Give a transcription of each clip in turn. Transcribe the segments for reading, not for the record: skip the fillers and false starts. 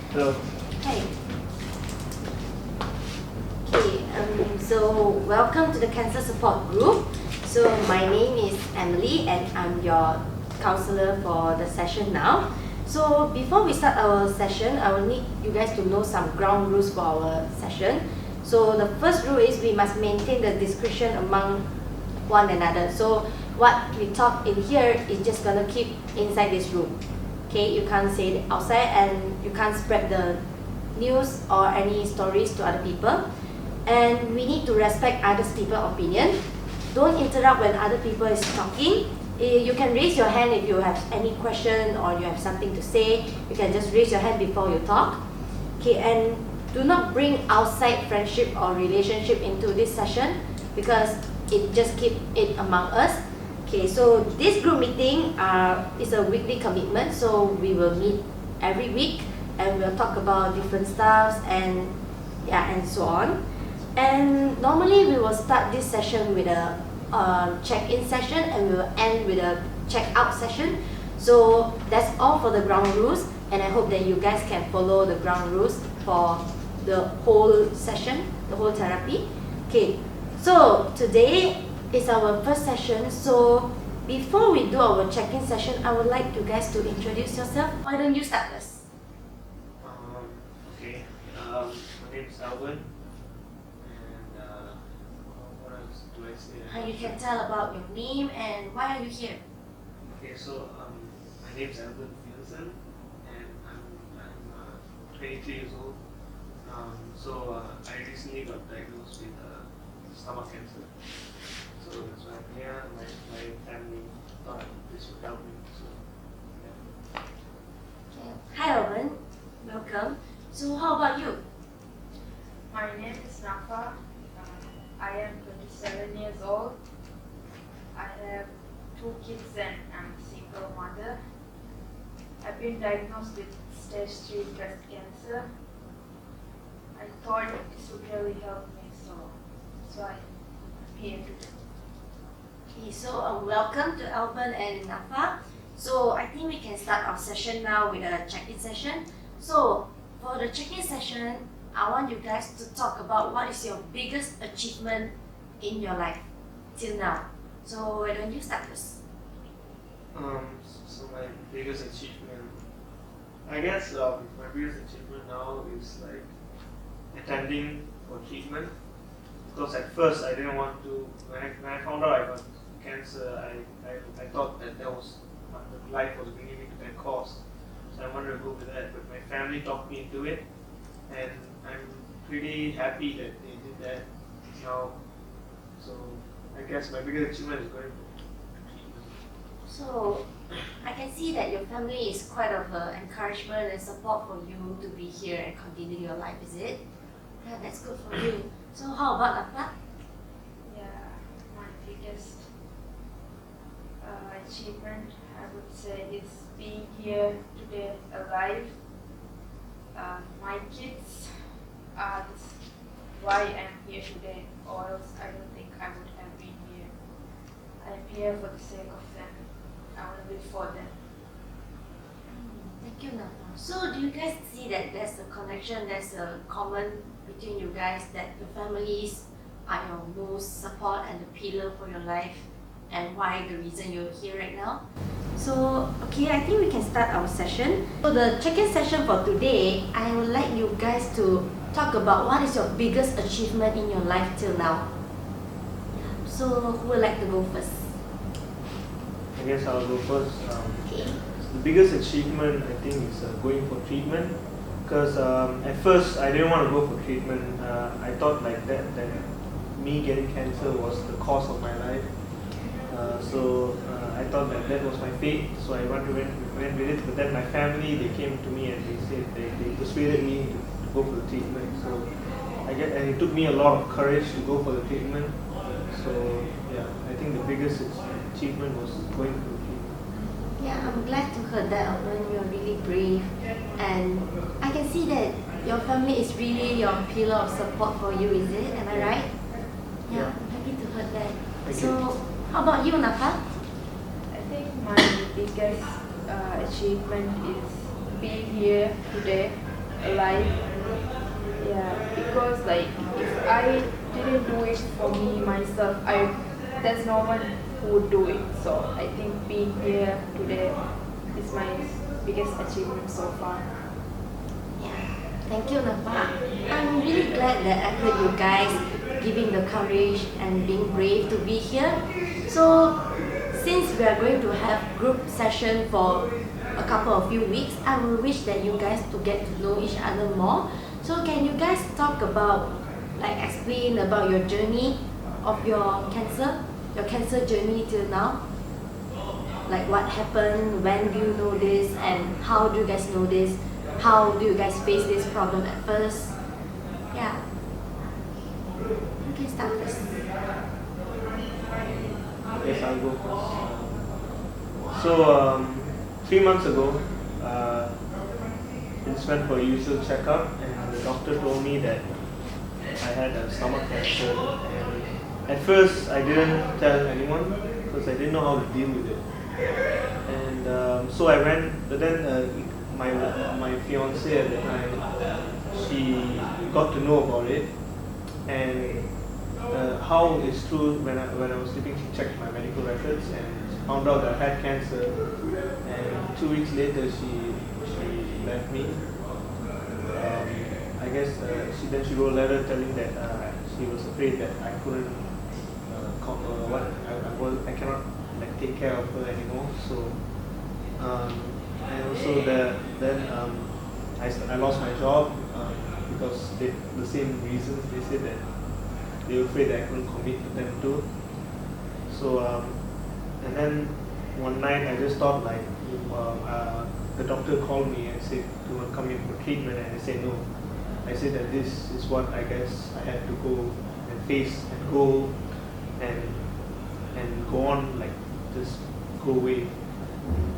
Hello. Hi. Okay, so welcome to the Cancer Support Group. So my name is Emily and I'm your counselor for the session now. So before we start our session, I will need you guys to know some ground rules for our session. So the first rule is we must maintain the discretion among one another. So what we talk in here is just gonna keep inside this room. Okay, you can't say it outside and you can't spread the news or any stories to other people. And we need to respect other people's opinion. Don't interrupt when other people is talking. You can raise your hand if you have any question or you have something to say. You can just raise your hand before you talk. Okay, and do not bring outside friendship or relationship into this session because it just keep it among us. Okay, so this group meeting is a weekly commitment, so we will meet every week and we'll talk about different stuffs and so on. And normally we will start this session with a check-in session and we will end with a check-out session. So that's all for the ground rules, and I hope that you guys can follow the ground rules for the whole session, the whole therapy. Okay, so today is our first session. So before we do our check-in session, I would like you guys to introduce yourself. Why don't you start first? Okay. My name is Alvin. What else do I say? You can tell about your name and why are you here? Okay, so my name is Alvin Nielsen, and I'm 23 years old. I recently got diagnosed with stomach cancer. So that's why I'm here. My family thought this would help me. So yeah. Okay. Hi Alvin, welcome. So how about you? My name is Nafa. I am 27 years old. I have 2 kids and I'm a single mother. I've been diagnosed with stage 3 breast cancer. I thought this would really help me, so I'm here today. Okay, so welcome to Alvin and Nafa. So I think we can start our session now with a check-in session. So for the check-in session, I want you guys to talk about what is your biggest achievement in your life till now. So why don't you start first? So my biggest achievement, I guess my biggest achievement now is like attending for treatment, because at first I didn't want to. When I found out I got cancer, I thought that was life was bringing me to that course, so I wanted to go with that. But my family talked me into it, and I'm pretty happy that they did that now. So I guess my biggest achievement is going for treatment. So I can see that your family is quite of encouragement and support for you to be here and continue your life, is it? Yeah, that's good for you. So how about Nafa? Yeah, my biggest achievement, I would say, is being here today alive. My kids are why I'm here today, or else I don't think I would have been here. I'm here for the sake of them. I want to live for them. Thank you, Nafa. So do you guys see that there's a connection, there's a common between you guys, that your families are your most support and the pillar for your life, and why the reason you're here right now? So, okay, I think we can start our session. So the check-in session for today, I would like you guys to talk about what is your biggest achievement in your life till now. So who would like to go first? I guess I'll go first. Okay. The biggest achievement I think is going for treatment, because at first I didn't want to go for treatment. I thought like that me getting cancer was the cause of my life. I thought that was my fate, so I went with it. But then my family, they came to me and they said they persuaded me to go for the treatment. So and it took me a lot of courage to go for the treatment. So yeah, I think the biggest achievement was going for the treatment. Yeah, I'm glad to hear that, Alvin. You're really brave, and I can see that your family is really your pillar of support for you, is it? Am I right? Yeah, I'm happy to hear that. Thank so, you. How about you, Nafa? I think my biggest achievement is being here today alive. Yeah, because like if I didn't do it for me myself, there's no one who would do it. So I think being here today is my biggest achievement so far. Yeah, thank you, Nafa. I'm really glad that I heard you guys giving the courage and being brave to be here. So, since we are going to have group session for a couple of few weeks, I will wish that you guys to get to know each other more. So, can you guys talk about, like, explain about your journey of your cancer journey till now? Like what happened, when do you know this, and how do you guys know this? How do you guys face this problem at first? Yeah. You can start first. Yes, I'll go first. So, 3 months ago, I just went for a usual checkup, and the doctor told me that I had a stomach cancer. And at first, I didn't tell anyone because I didn't know how to deal with it. And so I went, but then my fiance at the time, she got to know about it, and how it's true, when I was sleeping, she checked my medical records and found out that I had cancer. And 2 weeks later, she left me. I guess she wrote a letter telling that she was afraid that I couldn't I cannot like take care of her anymore. So and also I lost my job because the same reasons. They said that they were afraid that I couldn't commit to them too. So and then one night I just thought like the doctor called me and said, "Do you want to come in for treatment?" And I said no. I said that this is what I guess I had to go and face and go and go on, like just go away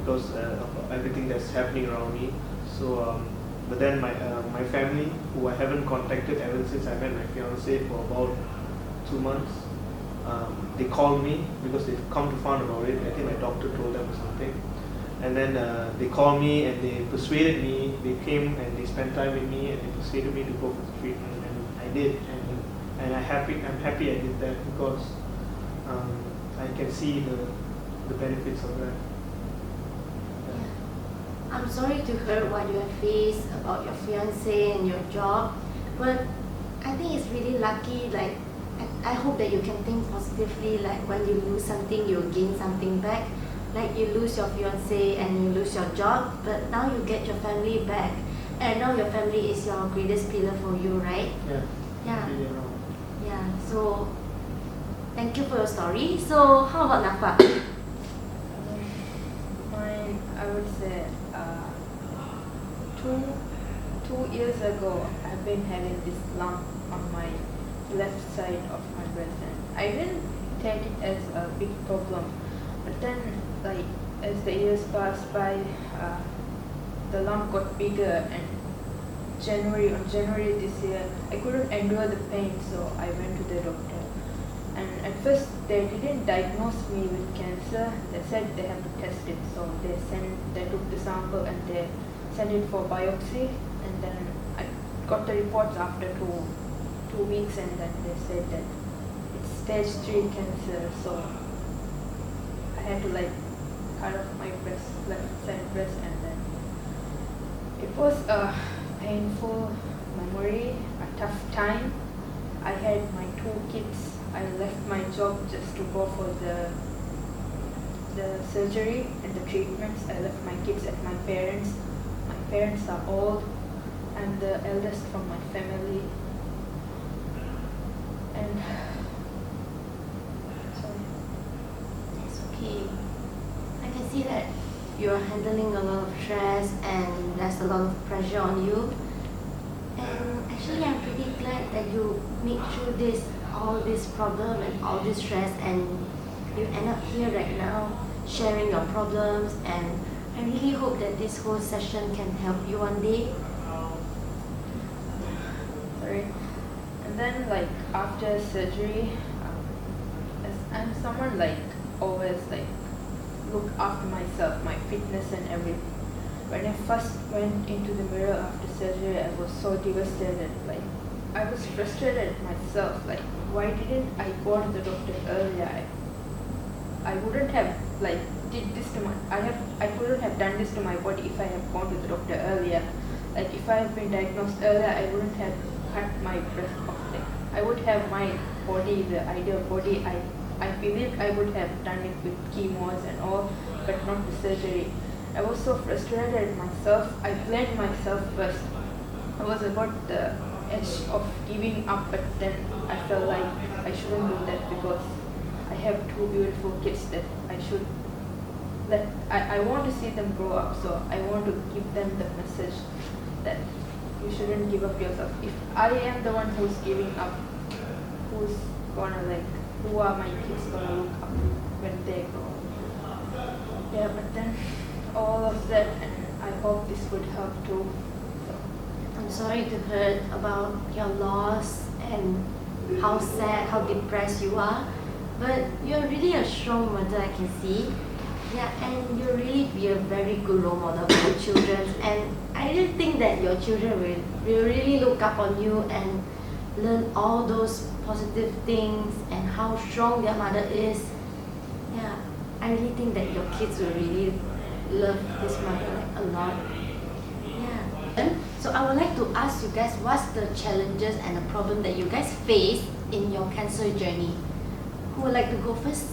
because of everything that's happening around me. So but then my family, who I haven't contacted ever since I met my fiance for about 2 months, they called me because they've come to find about it. I think my doctor told them or something. And then they called me and they persuaded me. They came and they spent time with me and they persuaded me to go for the treatment, and I did. And I'm happy I did that because I can see the benefits of that. I'm sorry to hear what you have faced about your fiance and your job, but I think it's really lucky. Like, I hope that you can think positively. Like, when you lose something, you gain something back. Like, you lose your fiance and you lose your job, but now you get your family back, and now your family is your greatest pillar for you, right? Yeah. Yeah. Yeah. Yeah. So, thank you for your story. So, how about Nafa? Mine, I would say, 2 years ago, I've been having this lump on my left side of my breast, and I didn't take it as a big problem. But then, like, as the years passed by, the lump got bigger, and on January this year, I couldn't endure the pain, so I went to the doctor. And at first, they didn't diagnose me with cancer. They said they have to test it, so they took the sample and they sent it for biopsy. And then I got the reports after two weeks, and then they said that it's stage 3 cancer. So I had to like cut off my left side breast, and then it was a painful memory, a tough time. I had my 2 kids. I left my job just to go for the surgery and the treatments. I left my kids at my parents. My parents are old. I'm the eldest from my family. And sorry. It's okay. I can see that you're handling a lot of stress and there's a lot of pressure on you. And actually, I'm pretty glad that you made through all this problem and all this stress, and you end up here right now sharing your problems. And I really hope that this whole session can help you one day. Sorry. And then like after surgery, as I'm someone like always like look after myself, my fitness and everything. when I first went into the mirror after surgery, I was so devastated. Like, I was frustrated at myself. Like, why didn't I go to the doctor earlier? I wouldn't have did this to I couldn't have done this to my body if I had gone to the doctor earlier. Like, if I had been diagnosed earlier, I wouldn't have cut my breast off. Like, I would have my body, the ideal body. I believed I would have done it with chemos and all, but not the surgery. I was so frustrated at myself. I blamed myself first. I was about the edge of giving up, but then I felt like I shouldn't do that because I have two beautiful kids that I want to see them grow up, so I want to give them the message that you shouldn't give up yourself. If I am the one who's giving up, who are my kids gonna look up when they grow? Yeah, but then all of that, and I hope this would help too. So. I'm sorry to hear about your loss and how sad, how depressed you are. But you're really a strong mother, I can see. Yeah, and you'll really be a very good role model for your children. And I really think that your children will really look up on you and learn all those positive things and how strong their mother is. Yeah, I really think that your kids will really love this mother a lot. Yeah. So I would like to ask you guys, what's the challenges and the problem that you guys face in your cancer journey? Who would like to go first?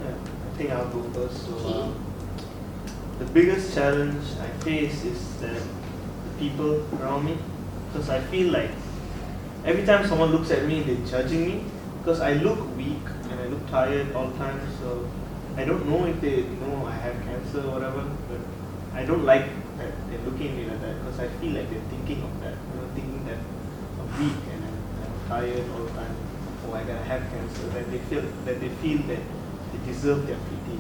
Yeah, I think I'll go first. So, Okay. the biggest challenge I face is that the people around me, because I feel like every time someone looks at me, they're judging me because I look weak and I look tired all the time. So I don't know if they know I have cancer or whatever, but I don't like that they're looking at me like that because I feel like they're thinking of that, thinking that I'm weak and I'm tired all the time. Or I have cancer, that they feel that they deserve their pity.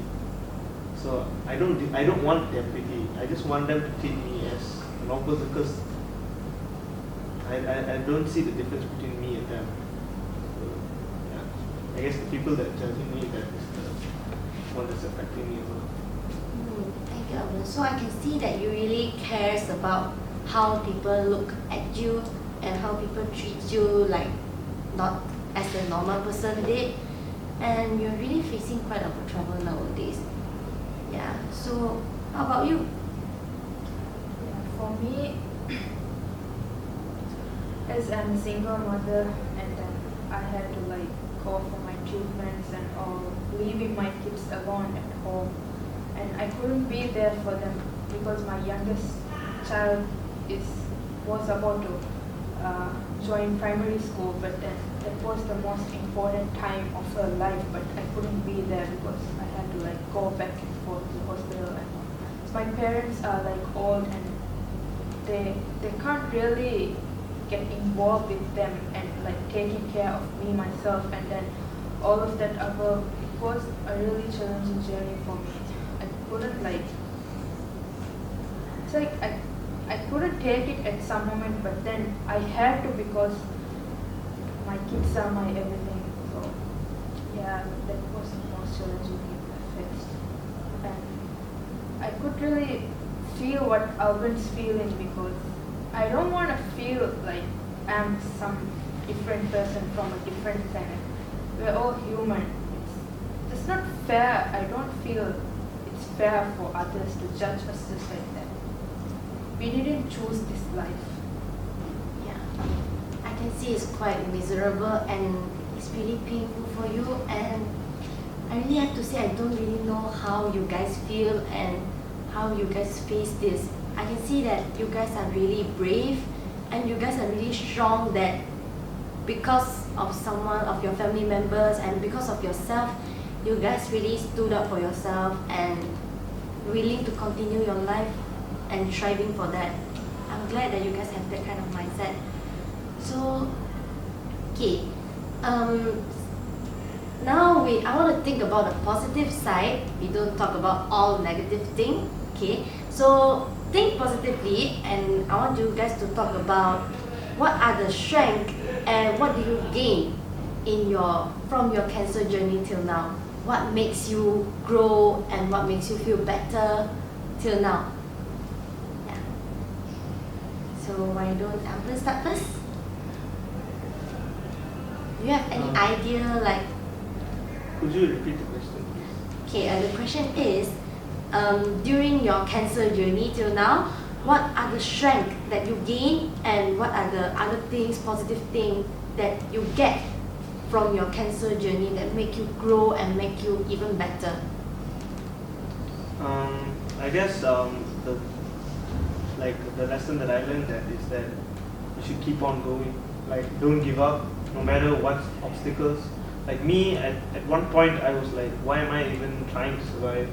So I don't want their pity. I just want them to treat me as an opposite because I don't see the difference between me and them. So, yeah. I guess the people that are judging me, that is the one that's affecting me as well. Thank you, Alvin. So I can see that you really cares about how people look at you and how people treat you, like not as a normal person did, and you're really facing quite a lot of trouble nowadays. Yeah. So how about you? Yeah, for me, as I'm a single mother, and then I had to go for my treatments and all, leaving my kids alone at home, and I couldn't be there for them because my youngest child was about to join primary school, but then that was the most important time of her life, but I couldn't be there because I had to go back and forth to the hospital. And so my parents are old and they can't really get involved with them and taking care of me myself, and then all of that above. It was a really challenging journey for me. I couldn't it's I couldn't take it at some moment, but then I had to because my kids are my everything. So yeah, that was the most challenging thing I faced. And I could really feel what Alvin's feeling because I don't want to feel like I'm some different person from a different planet. We're all human. It's not fair. I don't feel it's fair for others to judge us just like that. We didn't choose this life. Yeah, I can see it's quite miserable and it's really painful for you, and I really have to say I don't really know how you guys feel and how you guys face this. I can see that you guys are really brave and you guys are really strong, that because of someone of your family members and because of yourself, you guys really stood up for yourself and willing to continue your life and striving for that. I'm glad that you guys have that kind of mindset. So, okay, now I want to think about the positive side. We don't talk about all negative things. Okay, so think positively, and I want you guys to talk about what are the strengths and what do you gain from your cancer journey till now. what makes you grow and what makes you feel better till now? Yeah. So why don't Alvin start first? Do you have any idea like? Could you repeat the question, please? Okay, the question is, during your cancer journey till now, what are the strengths that you gain and what are the other things, positive things that you get from your cancer journey that make you grow and make you even better? I guess the lesson that I learned that is that you should keep on going. Like, don't give up, no matter what obstacles. Like me, at one point I was like, why am I even trying to survive?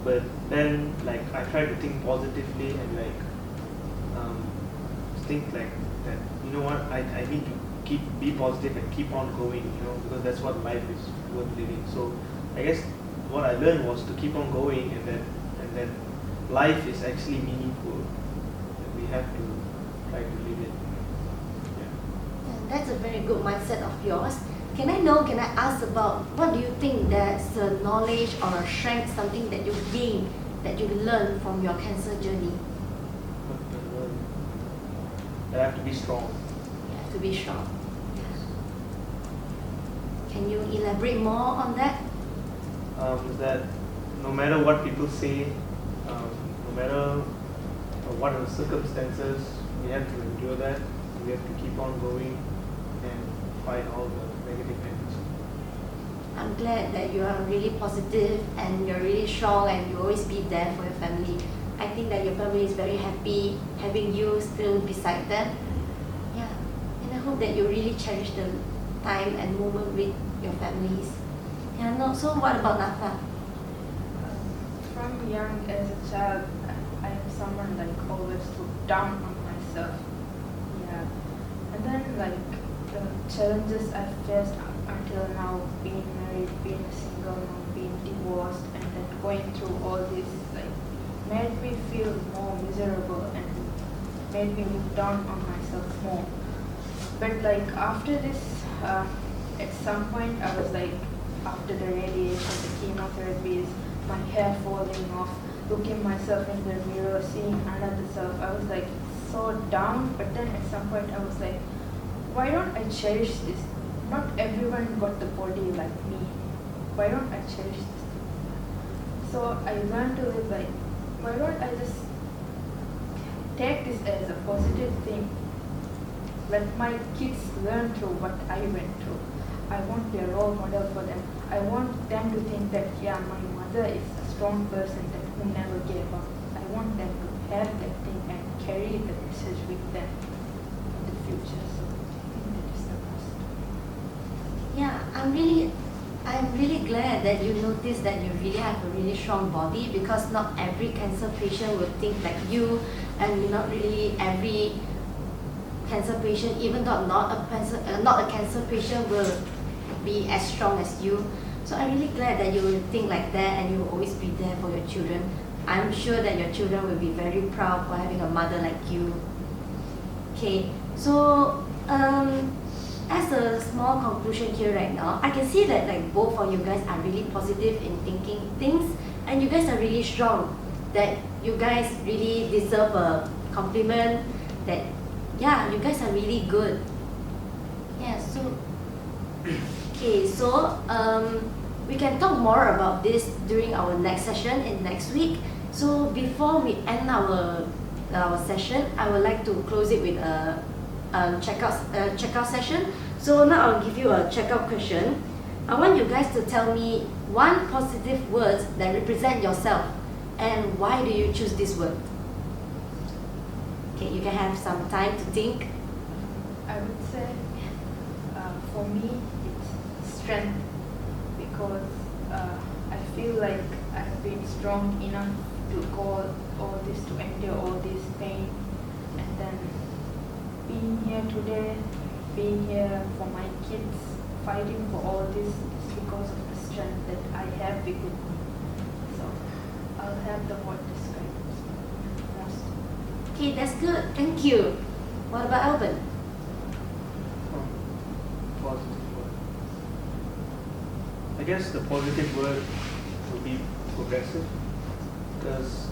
But then, like, I tried to think positively and think like that. You know what? I need to be positive and keep on going. Because that's what life is worth living. So I guess what I learned was to keep on going, and that life is actually meaningful. And we have to try to live it. And that's a very good mindset of yours. Can I ask about what do you think that's a knowledge or a strength, something that you gain, that you learn from your cancer journey? I have to be strong. You have to be strong. Can you elaborate more on that? Is that no matter what people say, no matter what are the circumstances, we have to endure that. We have to keep on going and fight all the negative energy. I'm glad that you are really positive and you're really strong and you always be there for your family. I think that your family is very happy having you still beside them. Yeah, and I hope that you really cherish the time and moment with your families. Yeah, no, so what about Nafa? From young as a child, I am someone like always looked down on myself. Yeah, and then like the challenges I faced until now, being married, being a single mom, being divorced, and then going through all this, like, made me feel more miserable and made me look down on myself more. But like after this, at some point I was like, after the radiation, the chemotherapies, my hair falling off, looking myself in the mirror, seeing another self, I was like so down. But then at some point I was like, why don't I cherish this? Not everyone got the body like me. Why don't I cherish this? So I learned to live like, why don't I just take this as a positive thing? Let my kids learn through what I went through. I want to be a role model for them. I want them to think that, yeah, my mother is a strong person who never gave up. I want them to have that thing and carry the message with them in the future. So I think that is the best. Yeah, I'm really glad that you noticed that you really have a really strong body, because not every cancer patient will think like you, and not really every cancer patient, even though not a cancer patient, will be as strong as you. So I'm really glad that you will think like that and you will always be there for your children. I'm sure that your children will be very proud for having a mother like you. Okay, so as a small conclusion here right now, I can see that like both of you guys are really positive in thinking things, and you guys are really strong. That you guys really deserve a compliment. That yeah, you guys are really good. Yeah, so okay, so we can talk more about this during our next session in next week. So before we end our session, I would like to close it with a checkout session. So now I'll give you a checkout question. I want you guys to tell me one positive word that represent yourself, and why do you choose this word? Okay, you can have some time to think. I would say for me it's strength, because I feel like I've been strong enough to go all this, to endure all this pain, and then being here today, being here for my kids, fighting for all this is because of the strength that I have within me. So I'll have the word describe it most. Okay, that's good. Thank you. What about Alvin? Positive word. I guess the positive word would be progressive, because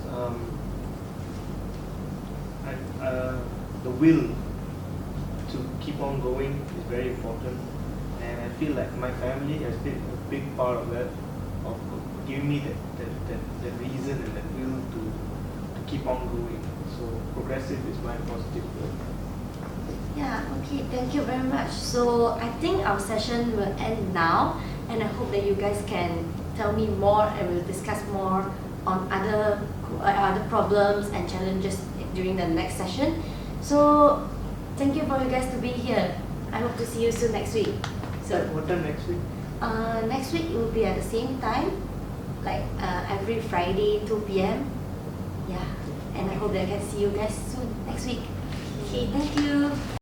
the will to keep on going is very important, and I feel like my family has been a big part of that, of giving me that reason and that will to keep on going. So progressive is my positive word. Yeah, okay, thank you very much. So I think our session will end now, and I hope that you guys can tell me more and we'll discuss more on other problems and challenges during the next session. So thank you for you guys to be here. I hope to see you soon next week. So What time next week? next week it will be at the same time, like every Friday 2 p.m. Yeah, and I hope that I can see you guys soon next week. Okay, thank you.